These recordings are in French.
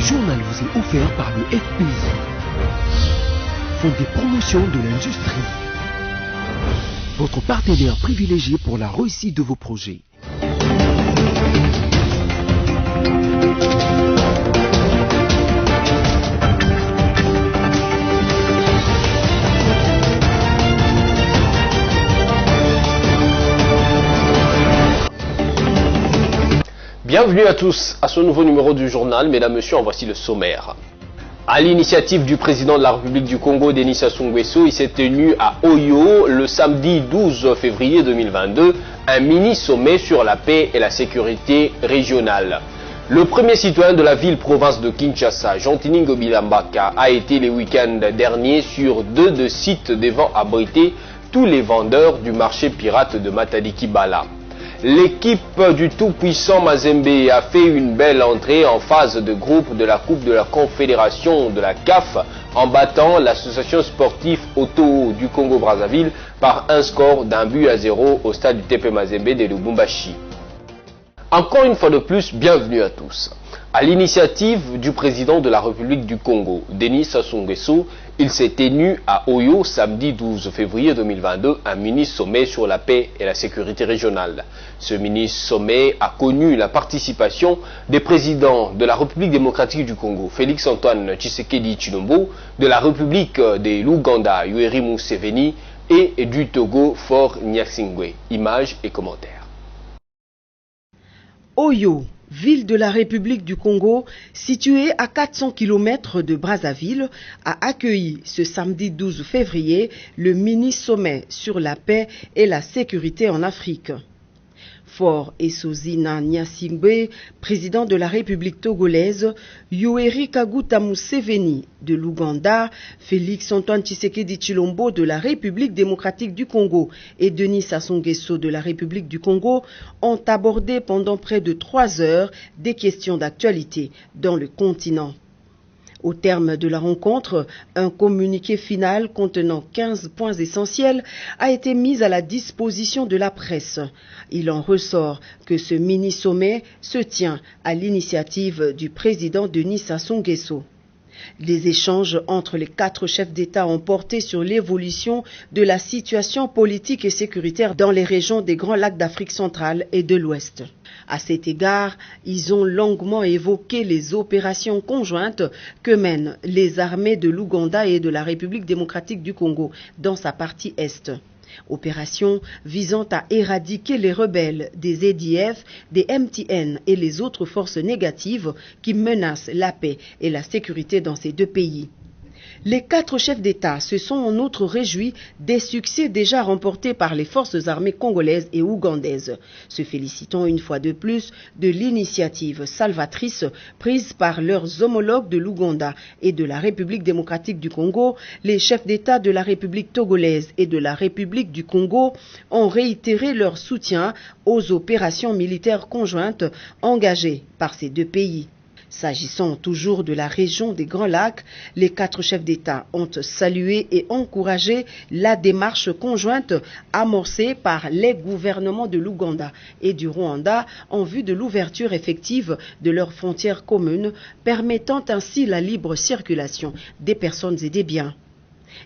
journal vous est offert par le FPI, Fonds des promotions de l'industrie, votre partenaire privilégié pour la réussite de vos projets. Bienvenue à tous à ce nouveau numéro du journal. Mesdames, Messieurs, en voici le sommaire. À l'initiative du président de la République du Congo, Denis Sassou Nguesso, il s'est tenu à Oyo le samedi 12 février 2022 un mini-sommet sur la paix et la sécurité régionale. Le premier citoyen de la ville-province de Kinshasa, Jean-Tini Ngobilambaka, a été les week-ends derniers sur 2 sites devant abriter tous les vendeurs du marché pirate de Matadi-Kibala. L'équipe du tout-puissant Mazembe a fait une belle entrée en phase de groupe de la Coupe de la Confédération de la CAF en battant l'association sportive Auto du Congo-Brazzaville par un score d'1-0 au stade du TP Mazembe de Lubumbashi. Encore une fois de plus, bienvenue à tous. À l'initiative du président de la République du Congo, Denis Sassou Nguesso, il s'est tenu à Oyo samedi 12 février 2022 un mini-sommet sur la paix et la sécurité régionale. Ce mini-sommet a connu la participation des présidents de la République démocratique du Congo, Félix-Antoine Tshisekedi Tshilombo, de la République de l'Ouganda, Yoweri Museveni, et du Togo, Faure Gnassingbé. Images et commentaires. Oyo, ville de la République du Congo, située à 400 km de Brazzaville, a accueilli ce samedi 12 février le mini-sommet sur la paix et la sécurité en Afrique. Faure Esozina Gnassingbé, président de la République togolaise, Yoweri Kaguta Museveni de l'Ouganda, Félix-Antoine Tshisekedi Tshilombo de la République démocratique du Congo et Denis Sassou Nguesso de la République du Congo ont abordé pendant près de 3 heures des questions d'actualité dans le continent. Au terme de la rencontre, un communiqué final contenant 15 points essentiels a été mis à la disposition de la presse. Il en ressort que ce mini-sommet se tient à l'initiative du président Denis Sassou Nguesso. Les échanges entre les 4 chefs d'État ont porté sur l'évolution de la situation politique et sécuritaire dans les régions des Grands Lacs d'Afrique centrale et de l'Ouest. À cet égard, ils ont longuement évoqué les opérations conjointes que mènent les armées de l'Ouganda et de la République démocratique du Congo dans sa partie Est. Opération visant à éradiquer les rebelles des ADF, des MTN et les autres forces négatives qui menacent la paix et la sécurité dans ces 2 pays. Les 4 chefs d'État se sont en outre réjouis des succès déjà remportés par les forces armées congolaises et ougandaises, se félicitant une fois de plus de l'initiative salvatrice prise par leurs homologues de l'Ouganda et de la République démocratique du Congo. Les chefs d'État de la République togolaise et de la République du Congo ont réitéré leur soutien aux opérations militaires conjointes engagées par ces 2 pays. S'agissant toujours de la région des Grands Lacs, les 4 chefs d'État ont salué et encouragé la démarche conjointe amorcée par les gouvernements de l'Ouganda et du Rwanda en vue de l'ouverture effective de leurs frontières communes, permettant ainsi la libre circulation des personnes et des biens.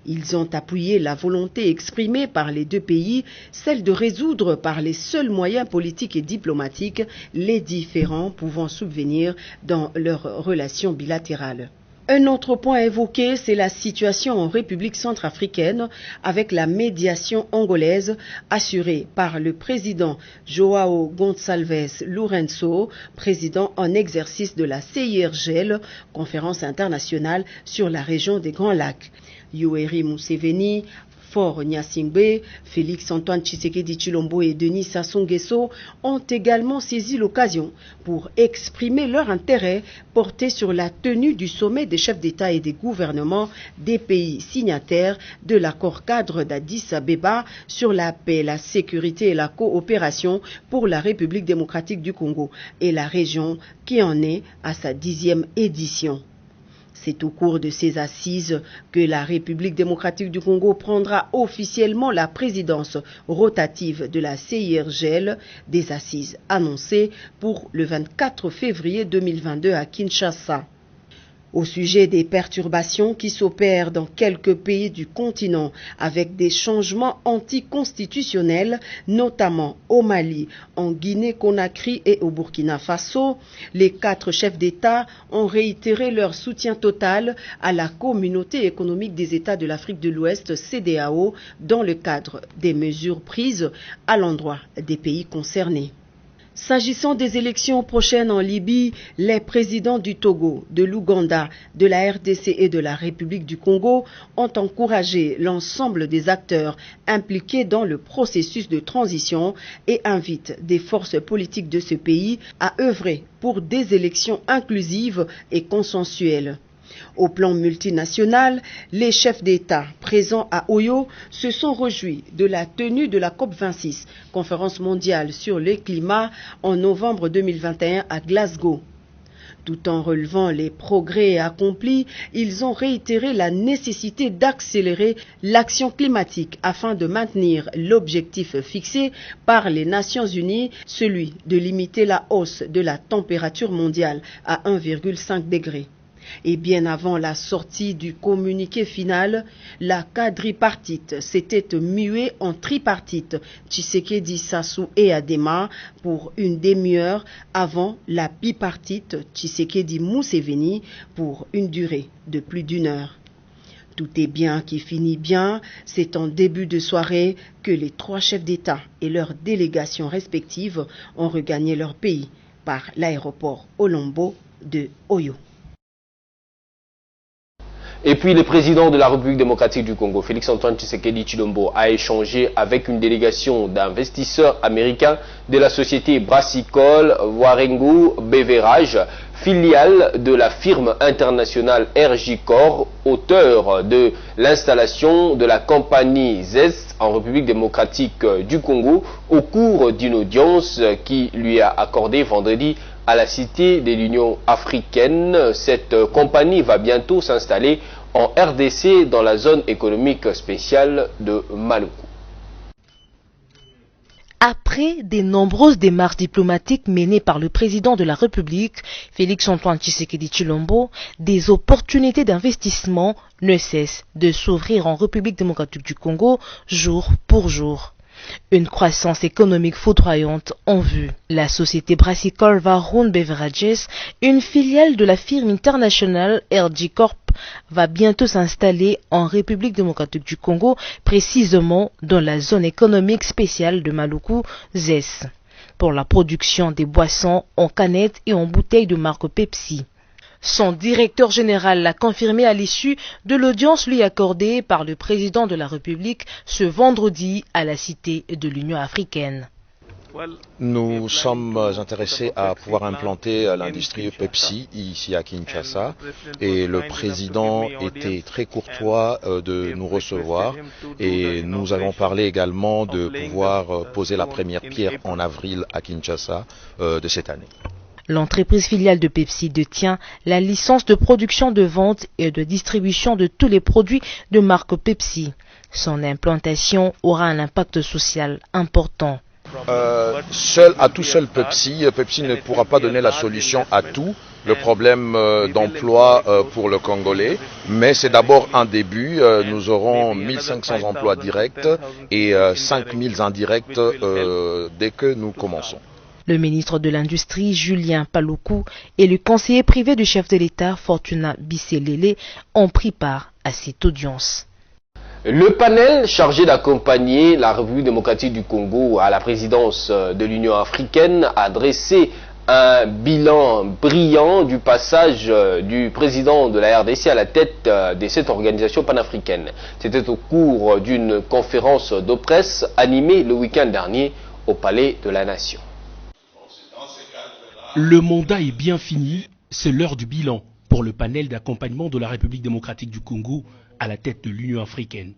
Ils ont appuyé la volonté exprimée par les 2 pays, celle de résoudre par les seuls moyens politiques et diplomatiques les différends pouvant subvenir dans leurs relations bilatérales. Un autre point évoqué, c'est la situation en République centrafricaine avec la médiation angolaise assurée par le président João Gonçalves Lourenço, président en exercice de la CIRGL, conférence internationale sur la région des Grands Lacs. Yoweri Museveni, Faure Gnassingbé, Félix-Antoine Tshisekedi Tshilombo et Denis Sassou Nguesso ont également saisi l'occasion pour exprimer leur intérêt porté sur la tenue du sommet des chefs d'État et des gouvernements des pays signataires de l'accord cadre d'Addis Abeba sur la paix, la sécurité et la coopération pour la République démocratique du Congo et la région qui en est à sa 10e édition. C'est au cours de ces assises que la République démocratique du Congo prendra officiellement la présidence rotative de la CIRGL, des assises annoncées pour le 24 février 2022 à Kinshasa. Au sujet des perturbations qui s'opèrent dans quelques pays du continent avec des changements anticonstitutionnels, notamment au Mali, en Guinée-Conakry et au Burkina Faso, les 4 chefs d'État ont réitéré leur soutien total à la Communauté économique des États de l'Afrique de l'Ouest, CEDEAO, dans le cadre des mesures prises à l'endroit des pays concernés. S'agissant des élections prochaines en Libye, les présidents du Togo, de l'Ouganda, de la RDC et de la République du Congo ont encouragé l'ensemble des acteurs impliqués dans le processus de transition et invitent des forces politiques de ce pays à œuvrer pour des élections inclusives et consensuelles. Au plan multinational, les chefs d'État présents à Oyo se sont réjouis de la tenue de la COP26, conférence mondiale sur le climat, en novembre 2021 à Glasgow. Tout en relevant les progrès accomplis, ils ont réitéré la nécessité d'accélérer l'action climatique afin de maintenir l'objectif fixé par les Nations Unies, celui de limiter la hausse de la température mondiale à 1,5 degré. Et bien avant la sortie du communiqué final, la quadripartite s'était muée en tripartite, Tshisekedi, Sassou et Adema, pour une demi-heure avant la bipartite, Tshisekedi Museveni, pour une durée de plus d'1 heure. Tout est bien qui finit bien, c'est en début de soirée que les 3 chefs d'État et leurs délégations respectives ont regagné leur pays par l'aéroport Olombo de Oyo. Et puis le président de la République démocratique du Congo, Félix-Antoine Tshisekedi Tshilombo, a échangé avec une délégation d'investisseurs américains de la société brassicole Warengu Beverage, filiale de la firme internationale RJ Corp, auteur de l'installation de la compagnie ZES en République démocratique du Congo, au cours d'une audience qui lui a accordé vendredi à la Cité de l'Union africaine. Cette compagnie va bientôt s'installer en RDC dans la zone économique spéciale de Maluku. Après de nombreuses démarches diplomatiques menées par le président de la République, Félix-Antoine Tshisekedi Tshilombo, des opportunités d'investissement ne cessent de s'ouvrir en République démocratique du Congo jour pour jour. Une croissance économique foudroyante en vue. La société brassicole Warengu Beverages, une filiale de la firme internationale RJ Corp, va bientôt s'installer en République démocratique du Congo, précisément dans la zone économique spéciale de Maluku, ZES, pour la production des boissons en canettes et en bouteilles de marque Pepsi. Son directeur général l'a confirmé à l'issue de l'audience lui accordée par le président de la République ce vendredi à la Cité de l'Union africaine. Nous sommes intéressés à pouvoir implanter l'industrie Pepsi ici à Kinshasa et le président était très courtois de nous recevoir et nous avons parlé également de pouvoir poser la première pierre en avril à Kinshasa de cette année. L'entreprise filiale de Pepsi détient la licence de production, de vente et de distribution de tous les produits de marque Pepsi. Son implantation aura un impact social important. À tout seul Pepsi ne pourra pas donner la solution à tout le problème d'emploi pour le Congolais, mais c'est d'abord un début. Nous aurons 1500 emplois directs et 5000 indirects dès que nous commençons. Le ministre de l'Industrie, Julien Paluku, et le conseiller privé du chef de l'État, Fortuna Bisselele, ont pris part à cette audience. Le panel chargé d'accompagner la République démocratique du Congo à la présidence de l'Union africaine a dressé un bilan brillant du passage du président de la RDC à la tête de cette organisation panafricaine. C'était au cours d'une conférence de presse animée le week-end dernier au Palais de la Nation. Le mandat est bien fini, c'est l'heure du bilan pour le panel d'accompagnement de la République démocratique du Congo à la tête de l'Union africaine.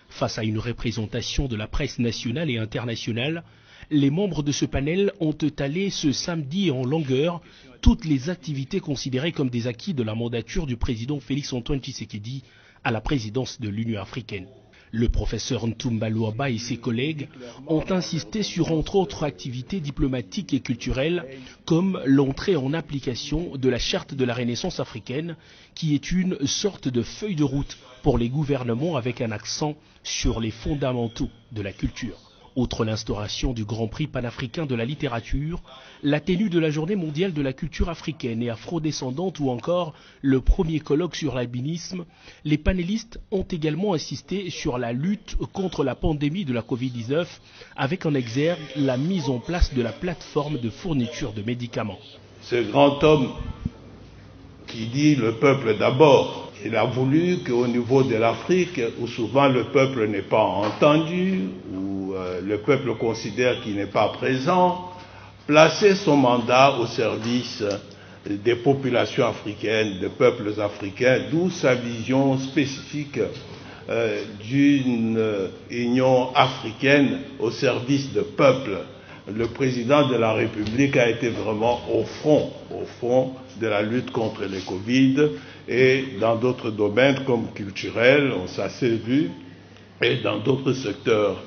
Face à une représentation de la presse nationale et internationale, les membres de ce panel ont étalé ce samedi en longueur toutes les activités considérées comme des acquis de la mandature du président Félix-Antoine Tshisekedi à la présidence de l'Union africaine. Le professeur Ntumba Luaba et ses collègues ont insisté sur entre autres activités diplomatiques et culturelles comme l'entrée en application de la charte de la Renaissance africaine qui est une sorte de feuille de route pour les gouvernements avec un accent sur les fondamentaux de la culture. Outre l'instauration du Grand Prix panafricain de la littérature, la tenue de la Journée mondiale de la culture africaine et afrodescendante ou encore le premier colloque sur l'albinisme, les panélistes ont également insisté sur la lutte contre la pandémie de la Covid-19 avec en exergue la mise en place de la plateforme de fourniture de médicaments. Ce grand homme qui dit le peuple d'abord, il a voulu qu'au niveau de l'Afrique, où souvent le peuple n'est pas entendu, où le peuple considère qu'il n'est pas présent, placer son mandat au service des populations africaines, des peuples africains, d'où sa vision spécifique d'une union africaine au service de peuples. Le président de la République a été vraiment au front de la lutte contre le Covid et dans d'autres domaines comme culturel, on s'est vu, et dans d'autres secteurs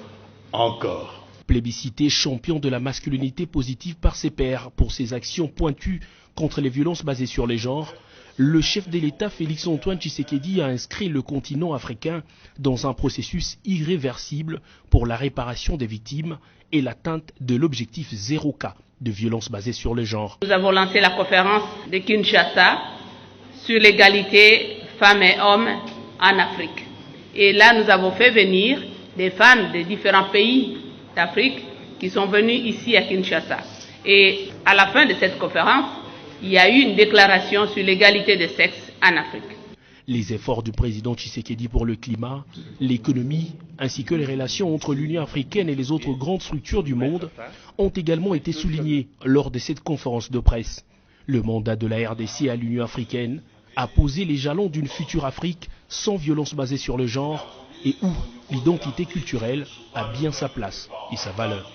encore. Plébiscité champion de la masculinité positive par ses pairs pour ses actions pointues contre les violences basées sur les genres, le chef de l'État Félix-Antoine Tshisekedi a inscrit le continent africain dans un processus irréversible pour la réparation des victimes et l'atteinte de l'objectif 0 cas de violences basées sur le genre. Nous avons lancé la conférence de Kinshasa sur l'égalité femmes et hommes en Afrique. Et là, nous avons fait venir des femmes de différents pays d'Afrique qui sont venues ici à Kinshasa. Et à la fin de cette conférence, il y a eu une déclaration sur l'égalité des sexes en Afrique. Les efforts du président Tshisekedi pour le climat, l'économie, ainsi que les relations entre l'Union africaine et les autres grandes structures du monde ont également été soulignés lors de cette conférence de presse. Le mandat de la RDC à l'Union africaine a posé les jalons d'une future Afrique sans violence basée sur le genre et où l'identité culturelle a bien sa place et sa valeur.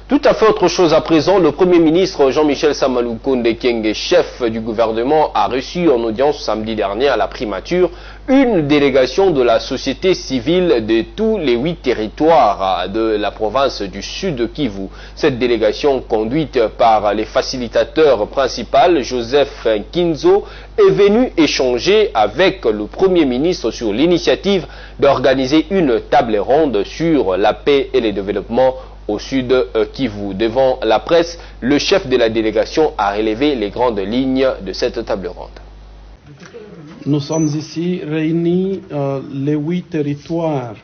Tout à fait autre chose à présent, le Premier ministre Jean-Michel Sama Lukonde Kyenge, chef du gouvernement, a reçu en audience samedi dernier à la primature une délégation de la société civile de tous les 8 territoires de la province du Sud Kivu. Cette délégation, conduite par les facilitateurs principaux, Joseph Kinzo, est venue échanger avec le Premier ministre sur l'initiative d'organiser une table ronde sur la paix et le développement au Sud Kivu. Devant la presse, le chef de la délégation a relevé les grandes lignes de cette table ronde. Nous sommes ici réunis les 8 territoires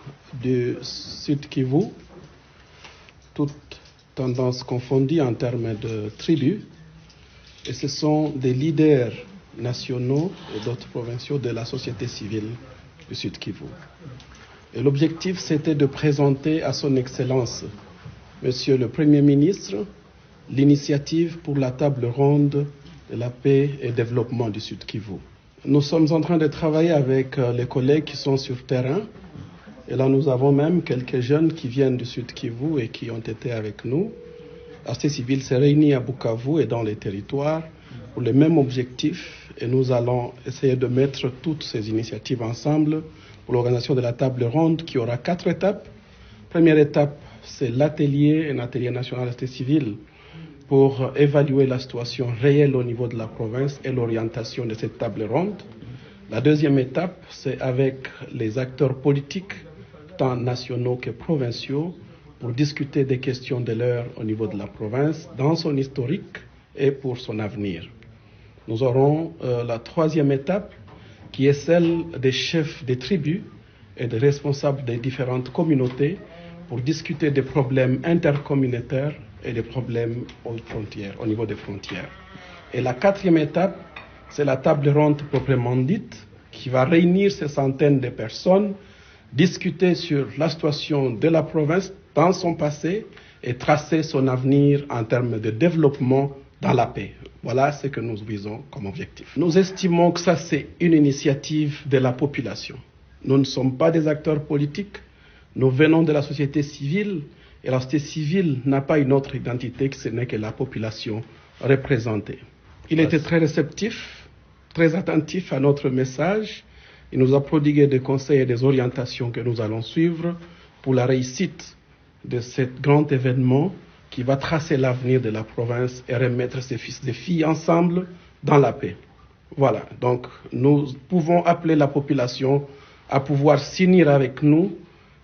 du Sud Kivu, toutes tendances confondues en termes de tribus, et ce sont des leaders nationaux et d'autres provinciaux de la société civile du Sud Kivu. Et l'objectif, c'était de présenter à son Excellence Monsieur le Premier ministre, l'initiative pour la table ronde de la paix et développement du Sud Kivu. Nous sommes en train de travailler avec les collègues qui sont sur terrain. Et là, nous avons même quelques jeunes qui viennent du Sud Kivu et qui ont été avec nous. La société civile s'est réunie à Bukavu et dans les territoires pour le même objectif. Et nous allons essayer de mettre toutes ces initiatives ensemble pour l'organisation de la table ronde qui aura 4 étapes. Première étape, c'est un atelier national de la société civile pour évaluer la situation réelle au niveau de la province et l'orientation de cette table ronde. La deuxième étape, c'est avec les acteurs politiques, tant nationaux que provinciaux, pour discuter des questions de l'heure au niveau de la province, dans son historique et pour son avenir. Nous aurons la troisième étape, qui est celle des chefs des tribus et des responsables des différentes communautés, pour discuter des problèmes intercommunautaires et des problèmes aux frontières, au niveau des frontières. Et la quatrième étape, c'est la table ronde proprement dite, qui va réunir ces centaines de personnes, discuter sur la situation de la province dans son passé et tracer son avenir en termes de développement dans la paix. Voilà ce que nous visons comme objectif. Nous estimons que ça, c'est une initiative de la population. Nous ne sommes pas des acteurs politiques. Nous venons de la société civile et la société civile n'a pas une autre identité que ce n'est que la population représentée. Il était très réceptif, très attentif à notre message Il nous a prodigué des conseils et des orientations que nous allons suivre pour la réussite de ce grand événement qui va tracer l'avenir de la province et remettre ses fils et filles ensemble dans la paix. Voilà, donc nous pouvons appeler la population à pouvoir s'unir avec nous,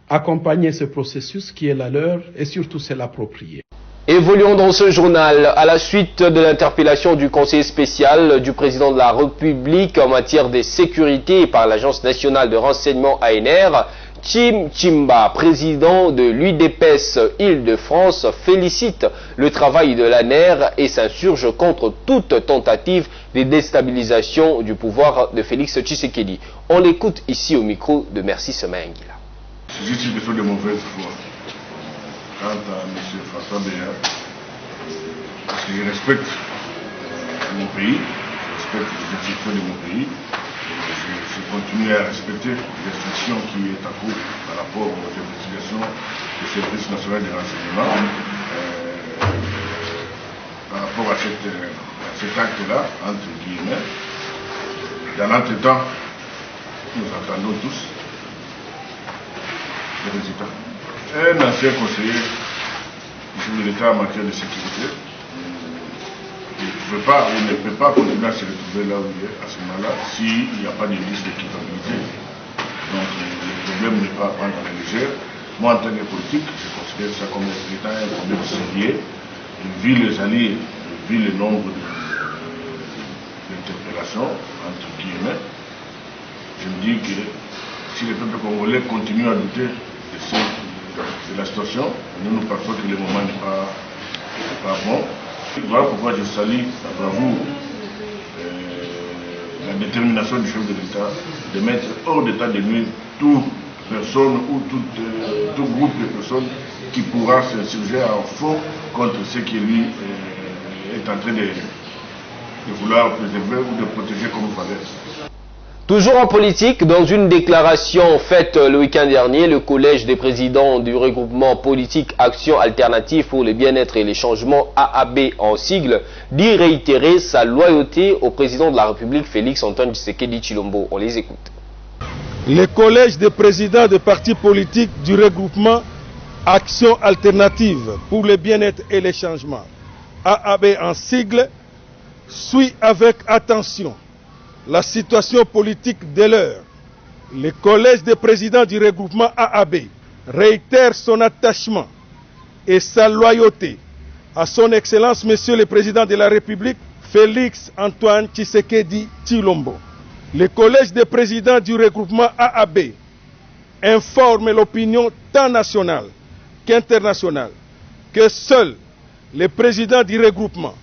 accompagner ce processus qui est la leur et surtout c'est l'approprier. Évoluons dans ce journal. À la suite de l'interpellation du conseiller spécial du président de la République en matière de sécurité par l'Agence nationale de renseignement ANR, Tim Chimba, président de l'UDPS Île-de-France, félicite le travail de l'ANR et s'insurge contre toute tentative de déstabilisation du pouvoir de Félix Tshisekedi. On l'écoute ici au micro de Merci Semaingila. C'est juste une question de mauvaise foi. Quant à M. François Béat, parce que je respecte mon pays, je respecte les institutions de mon pays, je continue à respecter l'instruction qui est en cours par rapport aux investigations du service national de renseignement. Par rapport à cet acte-là, entre guillemets, dans l'entretemps, nous attendons tous les résultats. Un ancien conseiller de l'État en matière de sécurité ne peut pas continuer à se retrouver là où il est à ce moment-là s'il n'y a pas de liste d'équitabilité. Donc le problème n'est pas à prendre à la légère. Moi en tant que politique, je considère ça comme étant un problème sérieux. Vu les alliés, vu le nombre d'interpellations, entre guillemets, je me dis que si le peuple congolais continue à douter de la situation, nous pensons que le moment n'est pas bon. Voilà pourquoi je salue la bravoure, la détermination du chef de l'État de mettre hors d'état de nuire toute personne ou tout groupe de personnes qui pourra s'insurger en fond contre ce qui lui est en train de vouloir préserver ou de protéger comme il fallait. Toujours en politique, dans une déclaration faite le week-end dernier, le collège des présidents du regroupement politique Action Alternative pour le bien-être et les changements AAB en sigle dit réitérer sa loyauté au président de la République Félix Antoine Tshisekedi Tshilombo. On les écoute. Le collège des présidents des partis politiques du regroupement Action Alternative pour le bien-être et les changements AAB en sigle suit avec attention la situation politique de l'heure. Le collège des présidents du regroupement AAB réitère son attachement et sa loyauté à son Excellence Monsieur le Président de la République, Félix Antoine Tshisekedi Tshilombo. Le collège des présidents du regroupement AAB informe l'opinion tant nationale qu'internationale que seul le président du regroupement,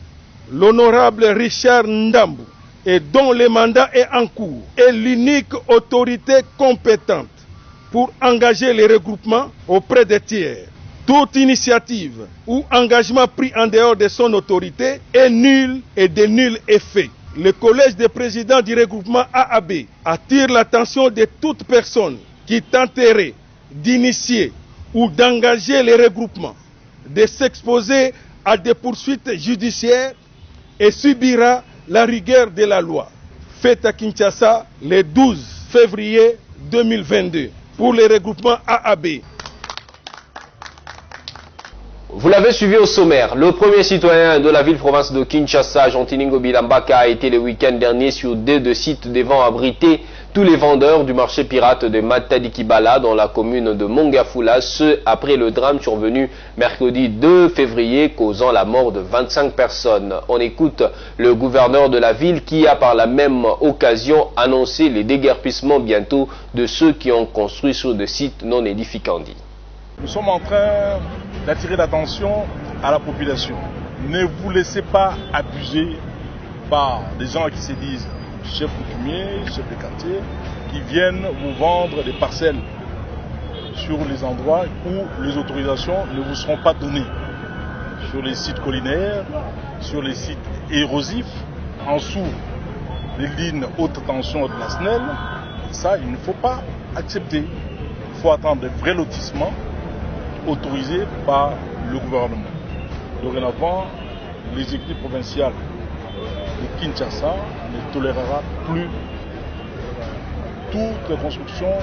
l'honorable Richard Ndambu, et dont le mandat est en cours, est l'unique autorité compétente pour engager les regroupements auprès des tiers. Toute initiative ou engagement pris en dehors de son autorité est nul et de nul effet. Le collège des présidents du regroupement AAB attire l'attention de toute personne qui tenterait d'initier ou d'engager les regroupements, de s'exposer à des poursuites judiciaires et subira la rigueur de la loi. Faite à Kinshasa le 12 février 2022 pour les regroupements AAB. Vous l'avez suivi au sommaire. Le premier citoyen de la ville-province de Kinshasa, Jean-Tiningo Bilambaka, a été le week-end dernier sur deux sites devant abriter tous les vendeurs du marché pirate de Matadi-Kibala dans la commune de Mongafula, ce après le drame survenu mercredi 2 février causant la mort de 25 personnes. On écoute le gouverneur de la ville qui a par la même occasion annoncé les déguerpissements bientôt de ceux qui ont construit sur des sites non édificandis. Nous sommes en train d'attirer l'attention à la population. Ne vous laissez pas abuser par des gens qui se disent chefs coutumiers, chefs de quartier, qui viennent vous vendre des parcelles sur les endroits où les autorisations ne vous seront pas données. Sur les sites collinaires, sur les sites érosifs, en dessous des lignes haute tension de la SNEL. Ça, il ne faut pas accepter. Il faut attendre des vrais lotissements autorisés par le gouvernement. Dorénavant, l'exécutif provincial de Kinshasa ne tolérera plus toutes les constructions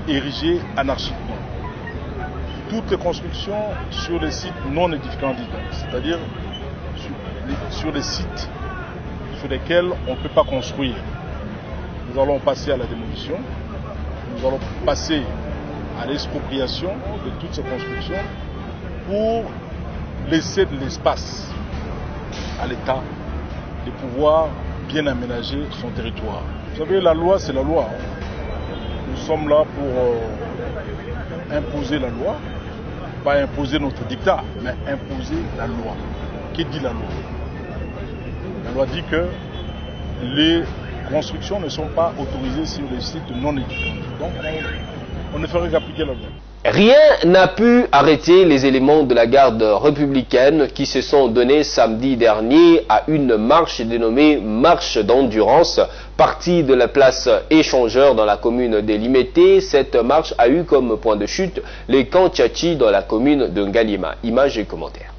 érigées anarchiquement, toutes les constructions sur les sites non édificants, c'est-à-dire sur les sites sur lesquels on ne peut pas construire. Nous allons passer à la démolition, nous allons passer à l'expropriation de toutes ces constructions pour laisser de l'espace à l'État de pouvoir bien aménager son territoire. Vous savez, la loi, c'est la loi. Nous sommes là pour imposer la loi, pas imposer notre dictat, mais imposer la loi. Qui dit la loi? La loi dit que les constructions ne sont pas autorisées sur les sites non édificants. Donc on ne ferait qu'appliquer la loi. Rien n'a pu arrêter les éléments de la garde républicaine qui se sont donnés samedi dernier à une marche dénommée Marche d'endurance, partie de la place Échangeur dans la commune de Limete. Cette marche a eu comme point de chute les camps Tchachi dans la commune de Ngalima. Images et commentaires.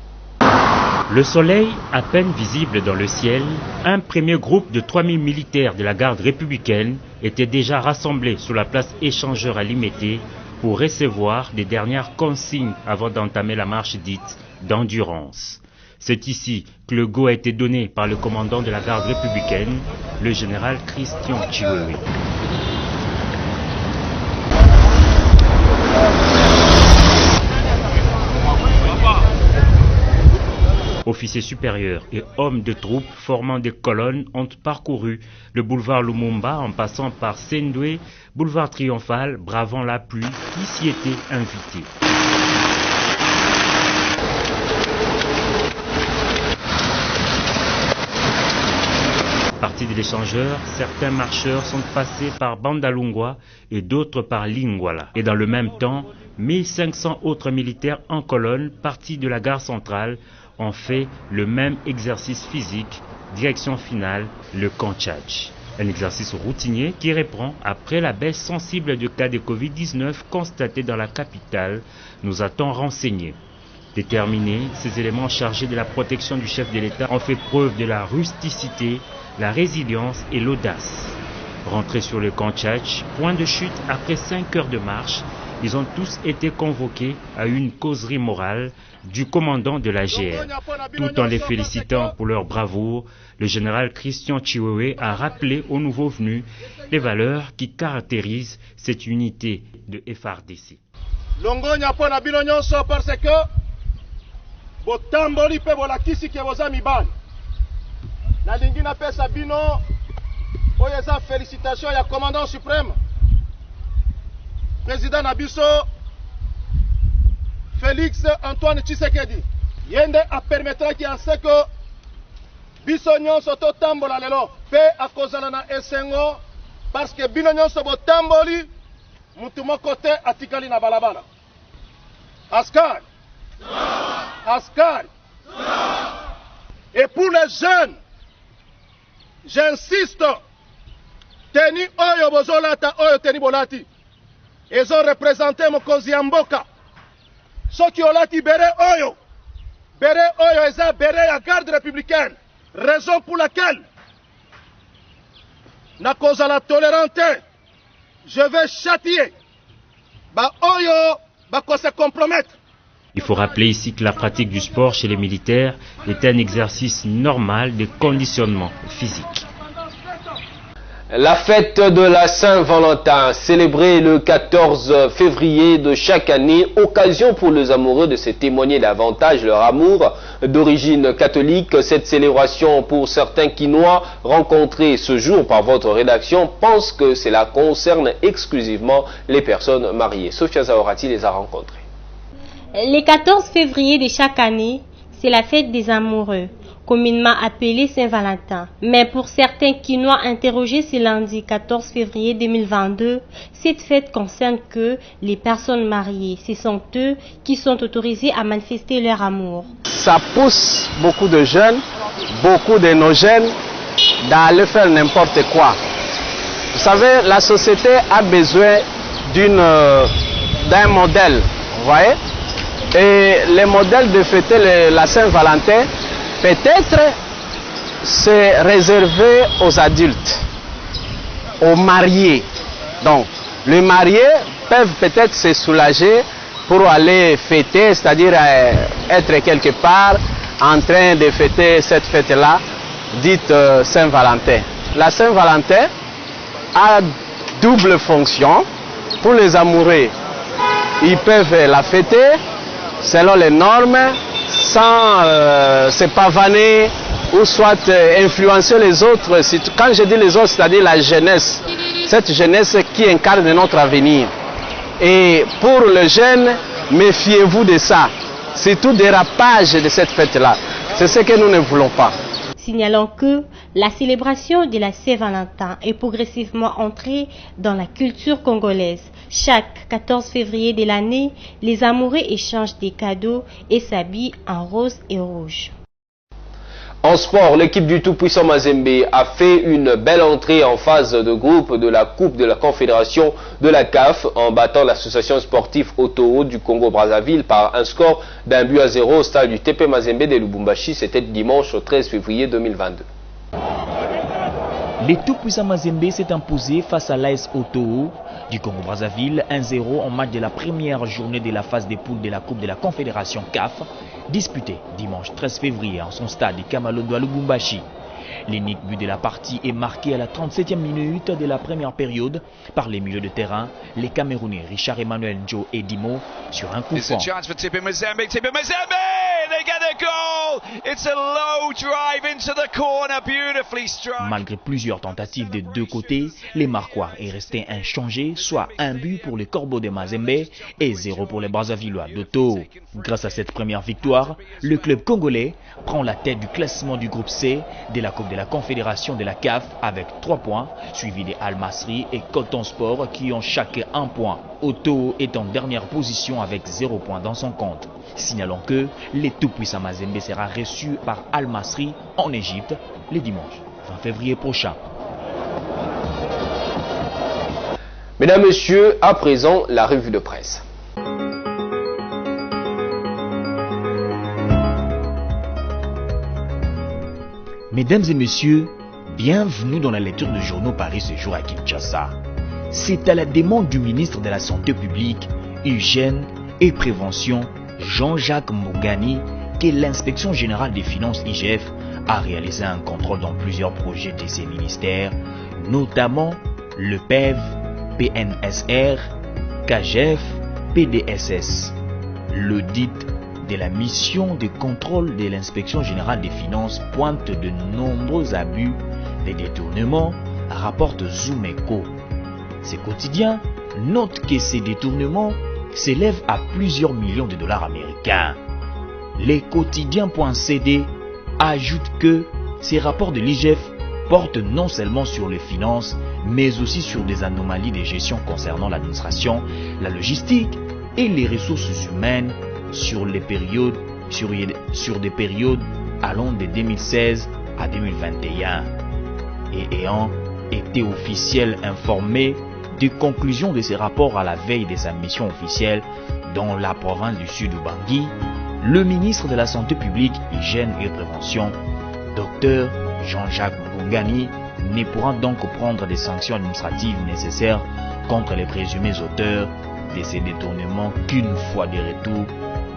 Le soleil à peine visible dans le ciel, un premier groupe de 3000 militaires de la garde républicaine était déjà rassemblé sur la place Échangeur à Limete pour recevoir des dernières consignes avant d'entamer la marche dite d'endurance. C'est ici que le go a été donné par le commandant de la garde républicaine, le général Christian Chiwewe. Officiers supérieurs et hommes de troupes formant des colonnes ont parcouru le boulevard Lumumba en passant par Sendwe, boulevard Triomphal, bravant la pluie qui s'y était invitée. Partis de l'échangeur, certains marcheurs sont passés par Bandalungwa et d'autres par Lingwala. Et dans le même temps, 1500 autres militaires en colonne partis de la gare centrale ont fait le même exercice physique, direction finale, le camp Tchadj. Un exercice routinier qui répond après la baisse sensible de cas de Covid-19 constatée dans la capitale, nous a-t-on renseigné. Déterminés, ces éléments chargés de la protection du chef de l'État ont fait preuve de la rusticité, la résilience et l'audace. Rentrés sur le camp Tchadj, point de chute après 5 heures de marche, ils ont tous été convoqués à une causerie morale du commandant de la GR. Tout en les félicitant pour leur bravoure, le général Christian Chiwewe a rappelé aux nouveaux venus les valeurs qui caractérisent cette unité de FRDC. Longonya pona bino nyonso parce que botamboli pe bolakisi ke boza mibali. Na lingi na pesa bino oyo eza félicitation ya commandant suprême. Président Nabiso Félix Antoine Tshisekedi yende a permettra ki anse que biso nyonso to tambola lelo pe akozala na esengo parce que bino nyonso botamboli mutu moko te atikali na balabala. Askari Askari et pour les jeunes j'insiste teni oyo bozolata oyo teni bolati ils ont représenté mokonzi ya mboka soki olati bere oyo eza bere ya garde républicaine, raison pour laquelle na kozala tolérante je vais châtier ba oyo ba ko se compromettre. Il faut rappeler ici que la pratique du sport chez les militaires est un exercice normal de conditionnement physique. La fête de la Saint-Valentin, célébrée le 14 février de chaque année, occasion pour les amoureux de se témoigner davantage leur amour d'origine catholique. Cette célébration pour certains Quinois rencontrés ce jour par votre rédaction pensent que cela concerne exclusivement les personnes mariées. Sophia Zaorati les a rencontrés. Le 14 février de chaque année, c'est la fête des amoureux, communément appelée Saint-Valentin. Mais pour certains Quinois interrogés ce lundi 14 février 2022, cette fête concerne que les personnes mariées. Ce sont eux qui sont autorisés à manifester leur amour. Ça pousse beaucoup de jeunes, beaucoup de nos jeunes, d'aller faire n'importe quoi. Vous savez, la société a besoin d'un modèle, vous voyez? Et le modèle de fêter la Saint-Valentin, peut-être c'est réservé aux adultes, aux mariés. Donc, les mariés peuvent peut-être se soulager pour aller fêter, c'est-à-dire être quelque part en train de fêter cette fête-là, dite Saint-Valentin. La Saint-Valentin a double fonction. Pour les amoureux, ils peuvent la fêter selon les normes, sans se pavaner ou soit influencer les autres. Quand je dis les autres, c'est-à-dire la jeunesse, cette jeunesse qui incarne notre avenir. Et pour le jeune, méfiez-vous de ça. C'est tout dérapage de cette fête-là. C'est ce que nous ne voulons pas. Signalons que la célébration de la Saint-Valentin est progressivement entrée dans la culture congolaise. Chaque 14 février de l'année, les amoureux échangent des cadeaux et s'habillent en rose et rouge. En sport, l'équipe du tout-puissant Mazembe a fait une belle entrée en phase de groupe de la Coupe de la Confédération de la CAF en battant l'association sportive Otoo du Congo-Brazzaville par un score d'1-0 au stade du TP Mazembe de Lubumbashi. C'était dimanche 13 février 2022. Les tout-puissants Mazembe s'est imposé face à l'AS Otoo du Congo-Brazzaville 1-0 en match de la première journée de la phase des poules de la Coupe de la Confédération CAF, disputée dimanche 13 février en son stade de Kamalondo à Lubumbashi. L'unique but de la partie est marqué à la 37e minute de la première période par les milieux de terrain, les Camerounais Richard Emmanuel Njo et Dimo sur un coup franc. Malgré plusieurs tentatives des deux côtés, les Marquois est resté inchangé, soit un but pour les Corbeaux de Mazembe et 0 pour les Brazzavillois d'Otoo. Grâce à cette première victoire, le club congolais prend la tête du classement du groupe C de la Coupe de la Confédération de la CAF avec 3 points, suivi des Al Masry et Coton Sport qui ont chacun 1 point. Otoo est en dernière position avec 0 point dans son compte. Signalons que les tout-puissants Mazembe sera reçu par Al Masry en Égypte le dimanche 20 février prochain. Mesdames, Messieurs, à présent, la revue de presse. Mesdames et messieurs, bienvenue dans la lecture de journaux Paris ce jour à Kinshasa. C'est à la demande du ministre de la Santé publique, Hygiène et Prévention, Jean-Jacques Mbongani, que l'Inspection générale des finances IGF a réalisé un contrôle dans plusieurs projets de ces ministères, notamment le PEV, PNSR, CAGEF, PDSS. L'audit de la mission de contrôle de l'Inspection générale des finances pointe de nombreux abus et détournements, rapporte Zoomeko. Ces quotidiens notent que ces détournements s'élèvent à plusieurs millions de dollars américains. Les quotidiens.cd ajoutent que ces rapports de l'IGF portent non seulement sur les finances, mais aussi sur des anomalies de gestion concernant l'administration, la logistique et les ressources humaines sur des périodes allant de 2016 à 2021. Et ayant été officiel informé des conclusions de ces rapports à la veille de sa mission officielle dans la province du Sud Ubangi, le ministre de la Santé publique, Hygiène et Prévention, Dr Jean-Jacques Mbongani, ne pourra donc prendre des sanctions administratives nécessaires contre les présumés auteurs de ces détournements qu'une fois de retour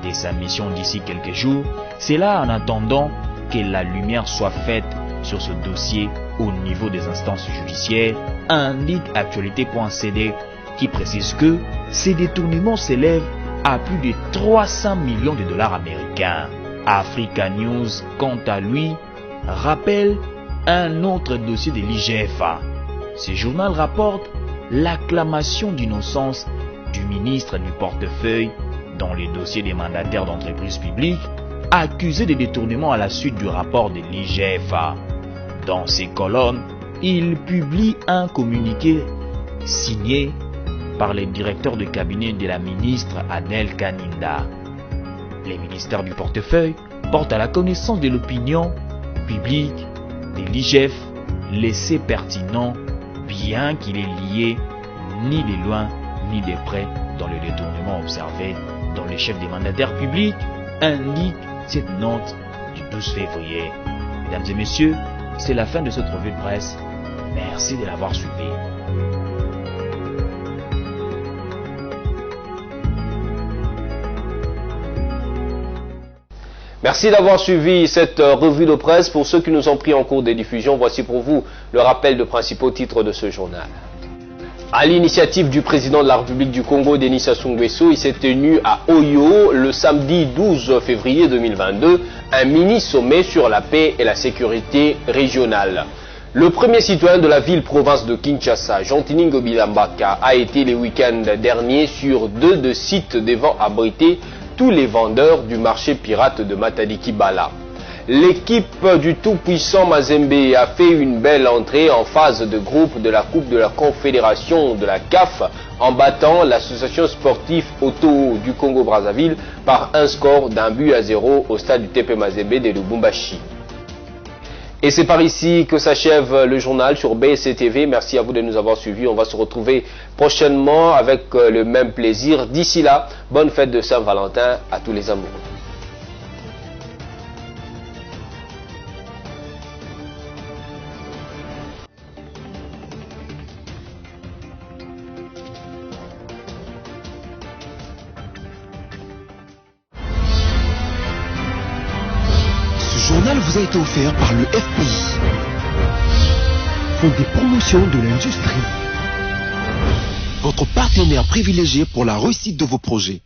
de sa mission d'ici quelques jours. C'est là en attendant que la lumière soit faite sur ce dossier au niveau des instances judiciaires, indique actualité.cd qui précise que ces détournements s'élèvent à plus de 300 millions de dollars américains. Africa News, quant à lui, rappelle un autre dossier de l'IGFA. Ce journal rapporte l'acclamation d'innocence du ministre du portefeuille dans les dossiers des mandataires d'entreprises publiques accusés de détournement à la suite du rapport de l'IGFA. Dans ces colonnes, il publie un communiqué signé par le directeur de cabinet de la ministre Adel Kaninda. Les ministères du portefeuille portent à la connaissance de l'opinion publique de l'IGF l'essai pertinent, bien qu'il est lié ni de loin ni de près dans le détournement observé dans les chefs des mandataires publics, indique cette note du 12 février. Mesdames et messieurs, c'est la fin de cette revue de presse. Merci de l'avoir suivi. Merci d'avoir suivi cette revue de presse. Pour ceux qui nous ont pris en cours des diffusions, voici pour vous le rappel de principaux titres de ce journal. À l'initiative du président de la République du Congo, Denis Sassou Nguesso, il s'est tenu à Oyo le samedi 12 février 2022 un mini-sommet sur la paix et la sécurité régionale. Le premier citoyen de la ville-province de Kinshasa, Jean Tiningo Bilambaka, a été le week-end dernier sur 2 des sites devant abriter tous les vendeurs du marché pirate de Matadi-Kibala. L'équipe du tout-puissant Mazembe a fait une belle entrée en phase de groupe de la Coupe de la Confédération de la CAF en battant l'association sportive Auto du Congo-Brazzaville par un score d'1-0 au stade du TP Mazembe de Lubumbashi. Et c'est par ici que s'achève le journal sur BSC TV. Merci à vous de nous avoir suivis. On va se retrouver prochainement avec le même plaisir. D'ici là, bonne fête de Saint-Valentin à tous les amoureux. Ce journal vous a été offert par le FPI, Fonds des promotions de l'industrie, votre partenaire privilégié pour la réussite de vos projets.